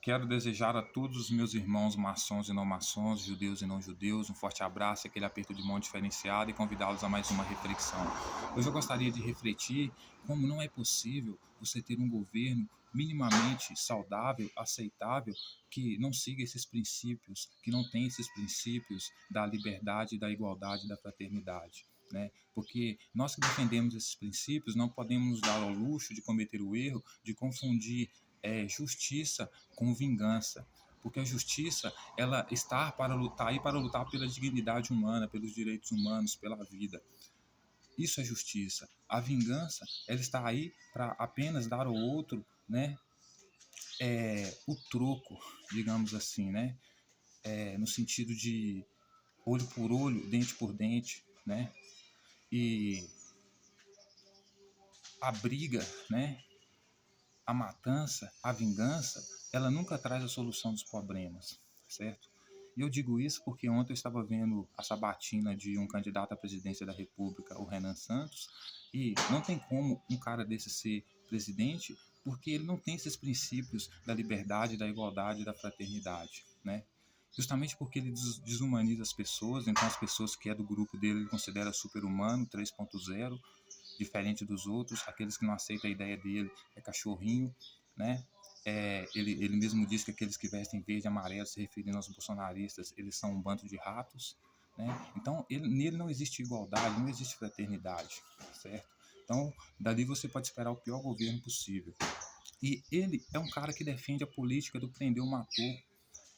Quero desejar a todos os meus irmãos maçons e não maçons, judeus e não judeus, um forte abraço, aquele aperto de mão diferenciado e convidá-los a mais uma reflexão. Hoje eu gostaria de refletir como não é possível você ter um governo minimamente saudável, aceitável, que não siga esses princípios, que não tenha esses princípios da liberdade, da igualdade, da fraternidade. Né? Porque nós que defendemos esses princípios não podemos nos dar ao luxo de cometer o erro de confundir justiça com vingança, porque a justiça ela está para lutar e para lutar pela dignidade humana, pelos direitos humanos, pela vida. Isso é justiça. A vingança ela está aí para apenas dar ao outro, né, o troco, digamos assim, né, no sentido de olho por olho, dente por dente, né, e a briga, né, a matança, a vingança, ela nunca traz a solução dos problemas, certo? E eu digo isso porque ontem eu estava vendo a sabatina de um candidato à presidência da República, o Renan Santos, e não tem como um cara desse ser presidente porque ele não tem esses princípios da liberdade, da igualdade, da fraternidade, né? Justamente porque ele desumaniza as pessoas, então as pessoas que é do grupo dele ele considera super-humano, 3.0, diferente dos outros, aqueles que não aceitam a ideia dele é cachorrinho, né? Ele mesmo diz que aqueles que vestem verde e amarelo, se referindo aos bolsonaristas, eles são um bando de ratos, né? Então, nele não existe igualdade, não existe fraternidade, certo? Então, dali você pode esperar o pior governo possível. E ele é um cara que defende a política do prendeu-matou.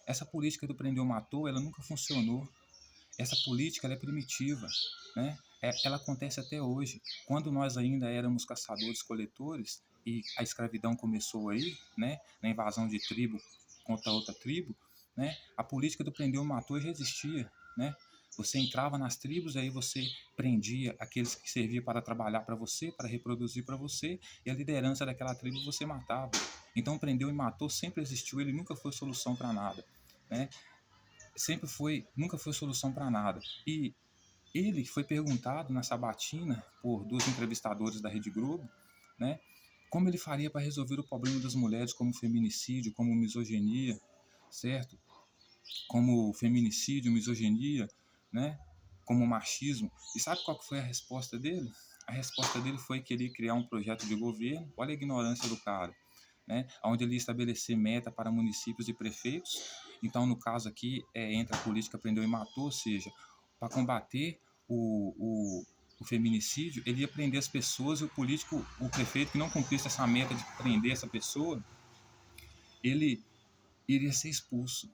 Essa política do prendeu-matou, ela nunca funcionou. Essa política ela é primitiva, né? Ela acontece até hoje. Quando nós ainda éramos caçadores-coletores e a escravidão começou aí, né? Na invasão de tribo contra outra tribo, né? A política do prendeu e matou já existia, né? Você entrava nas tribos, aí você prendia aqueles que serviam para trabalhar para você, para reproduzir para você, e a liderança daquela tribo você matava. Então, prendeu e matou sempre existiu, ele nunca foi solução para nada, né? Nunca foi solução para nada. E ele foi perguntado na sabatina por duas entrevistadoras da Rede Globo, né, como ele faria para resolver o problema das mulheres, como feminicídio, como misoginia, certo? Como feminicídio, misoginia, né, como machismo. E sabe qual que foi a resposta dele? A resposta dele foi que ele ia criar um projeto de governo. Olha a ignorância do cara, né, onde ele ia estabelecer meta para municípios e prefeitos. Então, no caso aqui, entra a política prendeu e matou, ou seja, para combater o feminicídio, ele ia prender as pessoas e o político, o prefeito que não cumprisse essa meta de prender essa pessoa, ele iria ser expulso,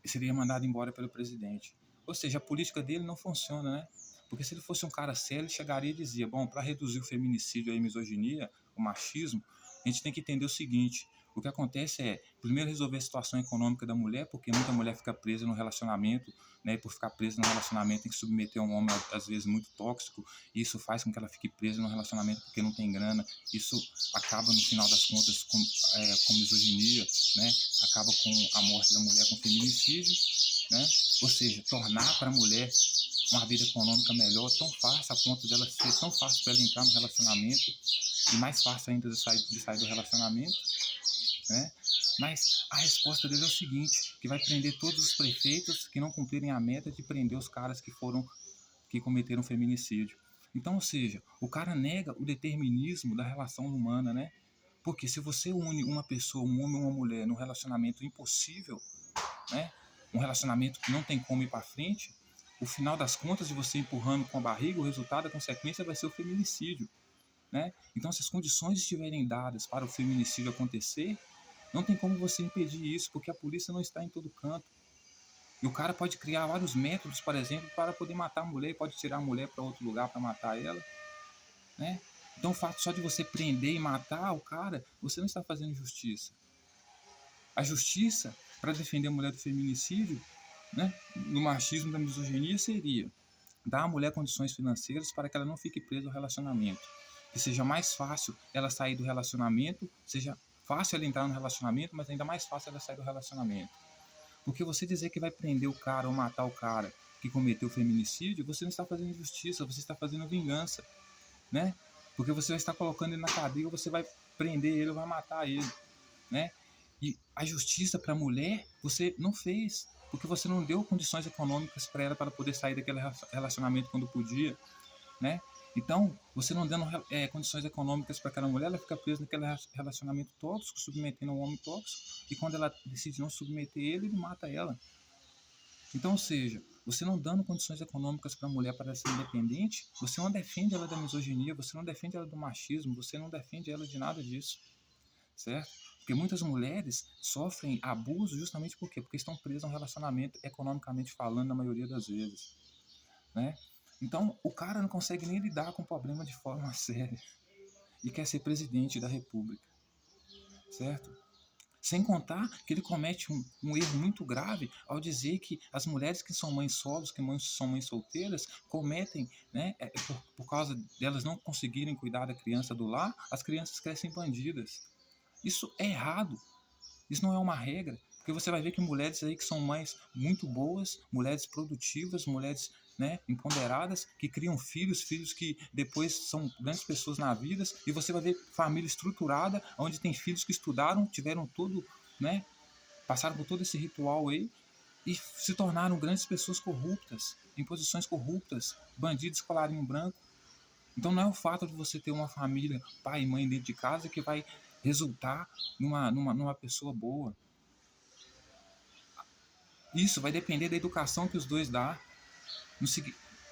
seria mandado embora pelo presidente. Ou seja, a política dele não funciona, né? Porque se ele fosse um cara sério, ele chegaria e dizia, bom, para reduzir o feminicídio e a misoginia, o machismo, a gente tem que entender o seguinte, o que acontece é, primeiro resolver a situação econômica da mulher, porque muita mulher fica presa no relacionamento, né, e por ficar presa no relacionamento tem que submeter um homem, às vezes, muito tóxico, e isso faz com que ela fique presa no relacionamento porque não tem grana, isso acaba, no final das contas, com misoginia, né, acaba com a morte da mulher, com feminicídio, né, ou seja, tornar para a mulher uma vida econômica melhor, tão fácil, a ponto dela ser tão fácil para ela entrar no relacionamento, e mais fácil ainda de sair do relacionamento, né? Mas a resposta dele é o seguinte, que vai prender todos os prefeitos que não cumprirem a meta de prender os caras que cometeram feminicídio. Então, ou seja, o cara nega o determinismo da relação humana, né? Porque se você une uma pessoa, um homem ou uma mulher, num relacionamento impossível, né? Um relacionamento que não tem como ir para frente, o final das contas de você empurrando com a barriga, o resultado, a consequência vai ser o feminicídio, né? Então, se as condições estiverem dadas para o feminicídio acontecer, não tem como você impedir isso, porque a polícia não está em todo canto. E o cara pode criar vários métodos, por exemplo, para poder matar a mulher, pode tirar a mulher para outro lugar para matar ela, né? Então, o fato só de você prender e matar o cara, você não está fazendo justiça. A justiça para defender a mulher do feminicídio, né, do machismo, da misoginia, seria dar à mulher condições financeiras para que ela não fique presa ao relacionamento. Que seja mais fácil ela sair do relacionamento, seja fácil ela entrar no relacionamento, mas ainda mais fácil ela sair do relacionamento. Porque você dizer que vai prender o cara ou matar o cara que cometeu o feminicídio, você não está fazendo justiça, você está fazendo vingança, né? Porque você vai estar colocando ele na cadeia, você vai prender ele ou vai matar ele, né? E a justiça para a mulher você não fez, porque você não deu condições econômicas para ela para poder sair daquele relacionamento quando podia, né? Então, você não dando condições econômicas para aquela mulher, ela fica presa naquele relacionamento tóxico, submetendo um homem tóxico, e quando ela decide não submeter ele, ele mata ela. Então, ou seja, você não dando condições econômicas para a mulher para ser independente, você não defende ela da misoginia, você não defende ela do machismo, você não defende ela de nada disso, certo? Porque muitas mulheres sofrem abuso justamente por quê? Porque estão presas a um relacionamento economicamente falando na maioria das vezes, né? Então, o cara não consegue nem lidar com o problema de forma séria e quer ser presidente da república, certo? Sem contar que ele comete um erro muito grave ao dizer que as mulheres que são mães solos, que são mães solteiras, cometem, né, por causa delas não conseguirem cuidar da criança do lar, as crianças crescem bandidas. Isso é errado. Isso não é uma regra. Porque você vai ver que mulheres aí que são mães muito boas, mulheres produtivas, mulheres, né, empoderadas, que criam filhos que depois são grandes pessoas na vida, e você vai ver família estruturada, onde tem filhos que estudaram, tiveram todo, né, passaram por todo esse ritual aí, e se tornaram grandes pessoas corruptas, em posições corruptas, bandidos colarinho branco. Então não é o fato de você ter uma família, pai e mãe dentro de casa, que vai resultar numa pessoa boa. Isso vai depender da educação que os dois dão.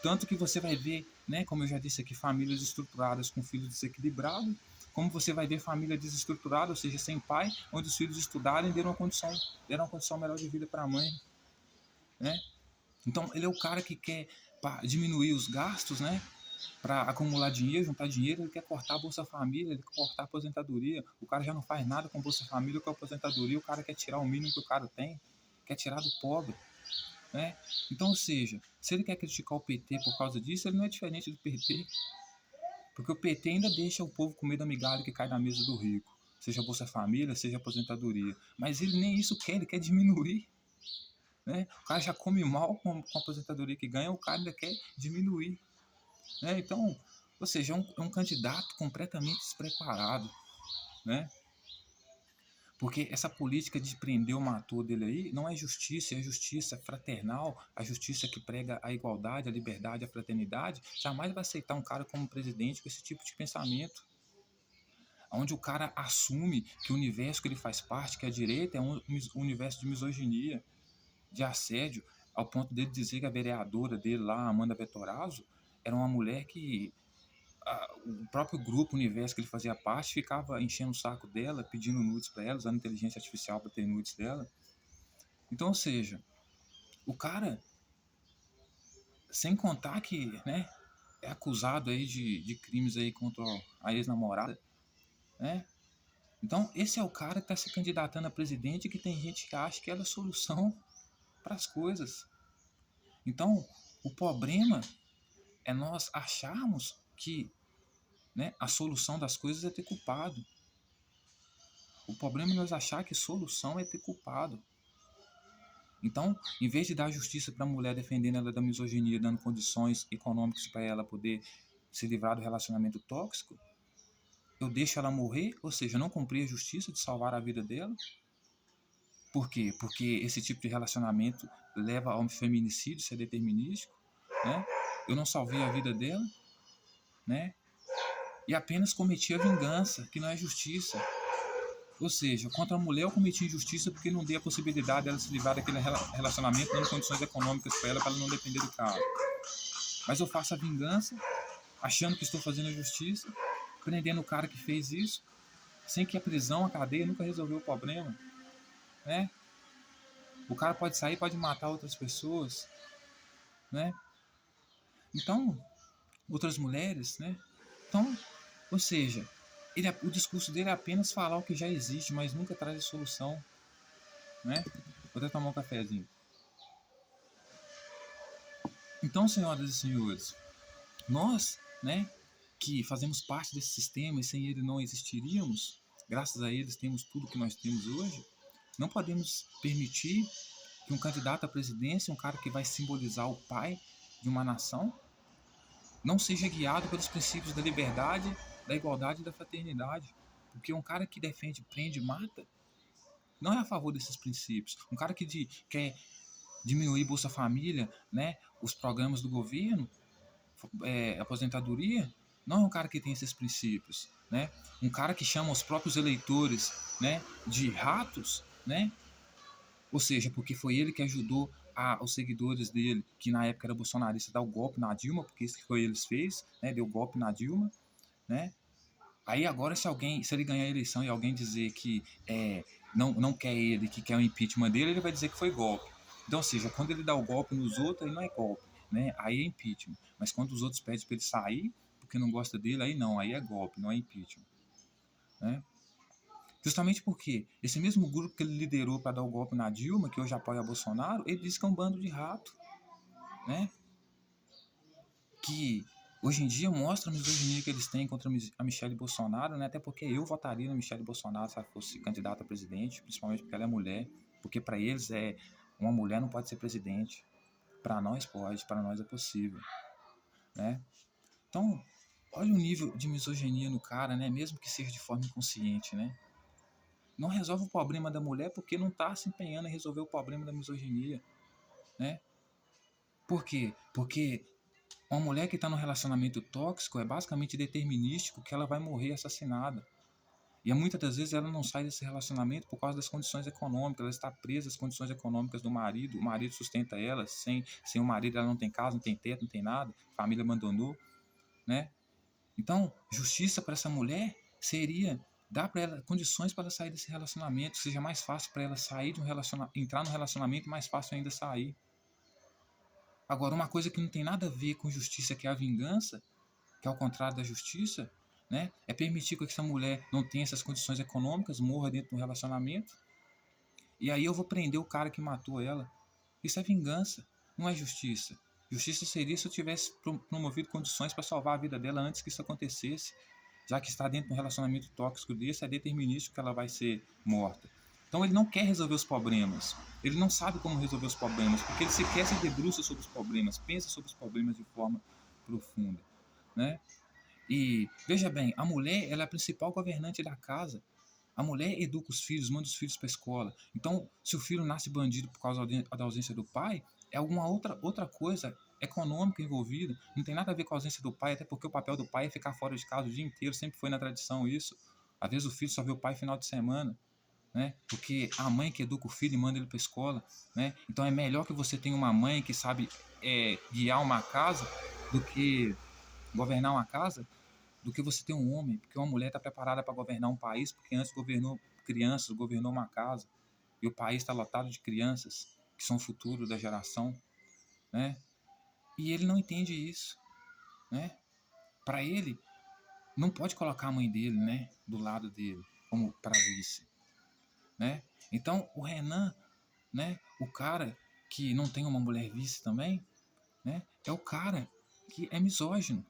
Tanto que você vai ver, né, como eu já disse aqui, famílias estruturadas com filhos desequilibrados, como você vai ver família desestruturada, ou seja, sem pai, onde os filhos estudaram e deram uma condição melhor de vida para a mãe, né? Então ele é o cara que quer diminuir os gastos, né, para acumular dinheiro, juntar dinheiro, ele quer cortar a Bolsa Família, ele quer cortar a aposentadoria. O cara já não faz nada com Bolsa Família, com a aposentadoria, o cara quer tirar o mínimo que o cara tem, quer tirar do pobre, né? Então, ou seja, se ele quer criticar o PT por causa disso, ele não é diferente do PT, porque o PT ainda deixa o povo comer da migalha que cai na mesa do rico, seja Bolsa Família, seja aposentadoria, mas ele nem isso quer, ele quer diminuir, né? O cara já come mal com a aposentadoria que ganha, o cara ainda quer diminuir, né? Então, ou seja, é um candidato completamente despreparado, né? Porque essa política de prender o matou dele aí não é justiça, é justiça fraternal, a justiça que prega a igualdade, a liberdade, a fraternidade. Jamais vai aceitar um cara como presidente com esse tipo de pensamento. Onde o cara assume que o universo que ele faz parte, que é a direita, é um universo de misoginia, de assédio, ao ponto dele dizer que a vereadora dele lá, Amanda Vettorazzo, era uma mulher que o próprio grupo, o universo que ele fazia parte, ficava enchendo o saco dela, pedindo nudes para ela, usando inteligência artificial para ter nudes dela. Então, ou seja, o cara, sem contar que, né, é acusado aí de crimes aí contra a ex-namorada, né? Então, esse é o cara que está se candidatando a presidente e que tem gente que acha que ela é a solução para as coisas. Então, o problema é nós acharmos que, né, a solução das coisas é ter culpado. O problema é nós achar que solução é ter culpado. Então, em vez de dar justiça para a mulher, defendendo ela da misoginia, dando condições econômicas para ela poder se livrar do relacionamento tóxico, eu deixo ela morrer, ou seja, eu não cumpri a justiça de salvar a vida dela. Por quê? Porque esse tipo de relacionamento leva ao feminicídio, isso é determinístico, né? Eu não salvei a vida dela, né? E apenas cometi a vingança, que não é justiça. Ou seja, contra a mulher eu cometi injustiça porque não dei a possibilidade dela se livrar daquele relacionamento, dando condições econômicas para ela não depender do cara. Mas eu faço a vingança, achando que estou fazendo a justiça, prendendo o cara que fez isso, sem que a prisão, a cadeia nunca resolveu o problema, né? O cara pode sair, pode matar outras pessoas, né? Então, outras mulheres, né? Então, ou seja, o discurso dele é apenas falar o que já existe, mas nunca traz a solução, né? Vou até tomar um cafezinho. Então, senhoras e senhores, nós, né, que fazemos parte desse sistema e sem ele não existiríamos, graças a eles temos tudo que nós temos hoje, não podemos permitir que um candidato à presidência, um cara que vai simbolizar o pai de uma nação, não seja guiado pelos princípios da liberdade, da igualdade e da fraternidade. Porque um cara que defende, prende, mata, não é a favor desses princípios. Um cara que quer diminuir Bolsa Família, né, os programas do governo, aposentadoria, não é um cara que tem esses princípios, né? Um cara que chama os próprios eleitores, né, de ratos, né? Ou seja, porque foi ele que ajudou os seguidores dele, que na época era bolsonarista, dar o golpe na Dilma, porque isso que foi ele fez, né? Deu golpe na Dilma, né? Aí agora se ele ganhar a eleição e alguém dizer que não quer ele, que quer o impeachment dele, ele vai dizer que foi golpe. Então, ou seja, quando ele dá o golpe nos outros, aí não é golpe, né? Aí é impeachment. Mas quando os outros pedem para ele sair, porque não gosta dele, aí não, aí é golpe, não é impeachment, né? Justamente porque esse mesmo grupo que ele liderou para dar o golpe na Dilma, que hoje apoia Bolsonaro, ele diz que é um bando de rato, né? Que hoje em dia mostra a misoginia que eles têm contra a Michelle Bolsonaro, né? Até porque eu votaria na Michelle Bolsonaro se ela fosse candidata a presidente, principalmente porque ela é mulher, porque para eles uma mulher não pode ser presidente. Para nós pode, para nós é possível, né? Então, olha o nível de misoginia no cara, né? Mesmo que seja de forma inconsciente, né? Não resolve o problema da mulher porque não está se empenhando em resolver o problema da misoginia, né? Por quê? Porque uma mulher que está num relacionamento tóxico é basicamente determinístico que ela vai morrer assassinada. E muitas das vezes ela não sai desse relacionamento por causa das condições econômicas, ela está presa às condições econômicas do marido, o marido sustenta ela, sem o marido ela não tem casa, não tem teto, não tem nada, a família abandonou, né? Então, justiça para essa mulher seria dar para ela condições para ela sair desse relacionamento, que seja mais fácil para ela sair de um relacionamento, entrar no relacionamento, mais fácil ainda sair. Agora, uma coisa que não tem nada a ver com justiça, que é a vingança, que é o contrário da justiça, né? É permitir que essa mulher não tenha essas condições econômicas, morra dentro de um relacionamento, e aí eu vou prender o cara que matou ela. Isso é vingança, não é justiça. Justiça seria se eu tivesse promovido condições para salvar a vida dela antes que isso acontecesse. Já que está dentro de um relacionamento tóxico desse, é determinístico que ela vai ser morta. Então ele não quer resolver os problemas. Ele não sabe como resolver os problemas, porque ele sequer se debruça sobre os problemas, pensa sobre os problemas de forma profunda, né? E veja bem, a mulher ela é a principal governante da casa. A mulher educa os filhos, manda os filhos para a escola. Então, se o filho nasce bandido por causa da ausência do pai, é alguma outra coisa econômica envolvida. Não tem nada a ver com a ausência do pai, até porque o papel do pai é ficar fora de casa o dia inteiro. Sempre foi na tradição isso. Às vezes o filho só vê o pai no final de semana, né? Porque a mãe que educa o filho e manda ele para a escola, né? Então é melhor que você tenha uma mãe que sabe guiar uma casa do que governar uma casa, do que você ter um homem, porque uma mulher está preparada para governar um país, porque antes governou crianças, governou uma casa, e o país está lotado de crianças que são o futuro da geração, né? E ele não entende isso, né? Para ele, não pode colocar a mãe dele, né, do lado dele, como para vice, né? Então, o Renan, né, o cara que não tem uma mulher vice também, né, é o cara que é misógino,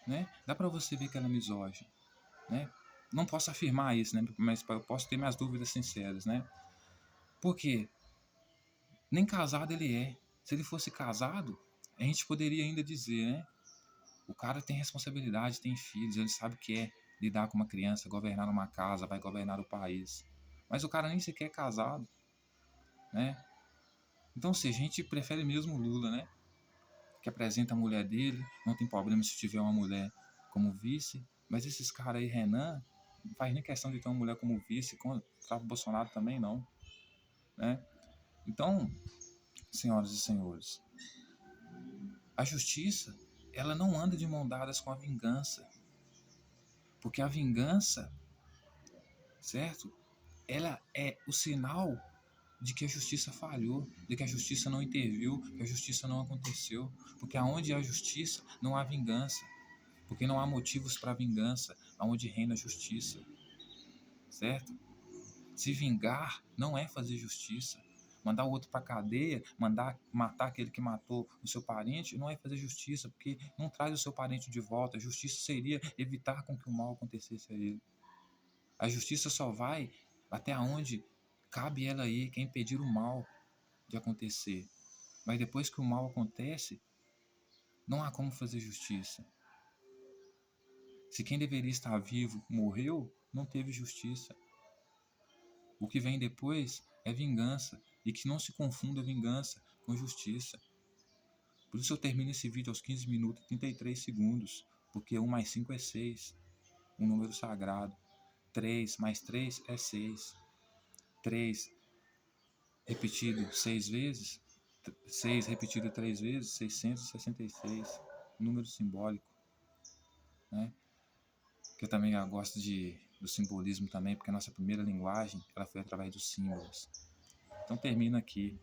né? Dá para você ver que ela é misógina, né? Não posso afirmar isso, né? Mas eu posso ter minhas dúvidas sinceras, né? Porque nem casado ele é. Se ele fosse casado, a gente poderia ainda dizer, né? O cara tem responsabilidade, tem filhos, ele sabe o que é lidar com uma criança, governar uma casa, vai governar o país. Mas o cara nem sequer é casado, né? Então, se a gente prefere mesmo o Lula, né? Que apresenta a mulher dele, não tem problema se tiver uma mulher como vice. Mas esses caras aí, Renan, não faz nem questão de ter uma mulher como vice, com o Bolsonaro também não, né? Então, senhoras e senhores, a justiça, ela não anda de mão dadas com a vingança, porque a vingança, certo? Ela é o sinal de que a justiça falhou, de que a justiça não interviu, que a justiça não aconteceu, porque aonde há justiça não há vingança, porque não há motivos para vingança, aonde reina a justiça, certo? Se vingar não é fazer justiça. Mandar o outro para cadeia, mandar matar aquele que matou o seu parente, não é fazer justiça, porque não traz o seu parente de volta. A justiça seria evitar com que o mal acontecesse a ele. A justiça só vai até onde cabe ela aí, que é impedir o mal de acontecer. Mas depois que o mal acontece, não há como fazer justiça. Se quem deveria estar vivo morreu, não teve justiça. O que vem depois é vingança, e que não se confunda vingança com justiça. Por isso eu termino esse vídeo aos 15 minutos e 33 segundos, porque 1 mais 5 é 6, um número sagrado. 3 mais 3 é 6. 3 repetido 6 vezes, 6 repetido 3 vezes, 666, número simbólico, né? Que eu também gosto do simbolismo também, porque a nossa primeira linguagem ela foi através dos símbolos. Então termino aqui.